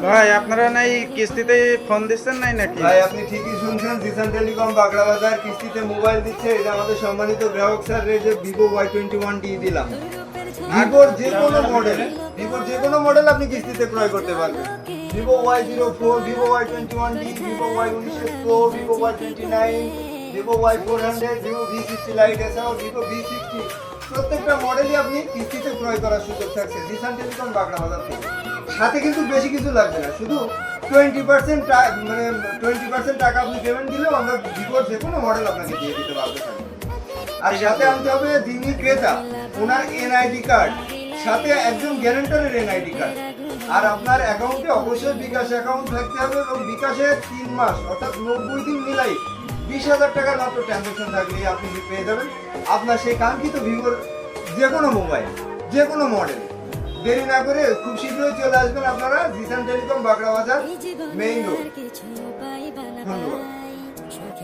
ভাই আপনারা নাই কিস্তিতে ফোন দিচ্ছেন নাই নাকি? ভাই আপনি ঠিকই শুনছেন, জিসান টেলিকম বাগড়া বাজার কিস্তিতে মোবাইল দিচ্ছে। এই যে আমাদের সম্মানিত গ্রাহক স্যার, এই যে ভিভো Y21 দিলাম। ভিভোর যে কোনো মডেল আপনি কিস্তিতে ক্রয় করতে পারবেন। Vivo Y04, Vivo Y21, Vivo Y19 Pro, Vivo Y29, Vivo Y400, Vivo V60 light, এছাড়াও ভিভো V60 প্রত্যেকটা মডেলই আপনি কিস্তিতে ক্রয় করার সুযোগ থাকছে জিসান টেলিকম বাগড়া বাজার থেকে। সাথে কিন্তু বেশি কিছু লাগবে না, শুধু 20% টাকা আপনি পেমেন্ট দিলেও আমরা ভিভোর যে কোনো মডেল আপনাকে দিয়ে দিতে পারবো। আর সাথে আনতে হবে যিনি ক্রেতা ওনার এনআইডি কার্ড, সাথে একজন গ্যারান্টারের এনআইডি কার্ড। আর আপনার অ্যাকাউন্টে অবশ্যই বিকাশ অ্যাকাউন্ট থাকতে হবে এবং বিকাশে 3 মাস অর্থাৎ 90 দিন মিলাই 20,000 টাকার মাত্র ট্রানজাকশন থাকলেই আপনি পেয়ে যাবেন আপনার সেই কাঙ্ক্ষিত ভিভোর যে কোনো মোবাইল, যে কোনো মডেল। দেরি না করে খুব শীঘ্রই চলে আসবেন আপনারা জিসান টেলিকম বাগড়া বাজার মেইন রোড। ধন্যবাদ।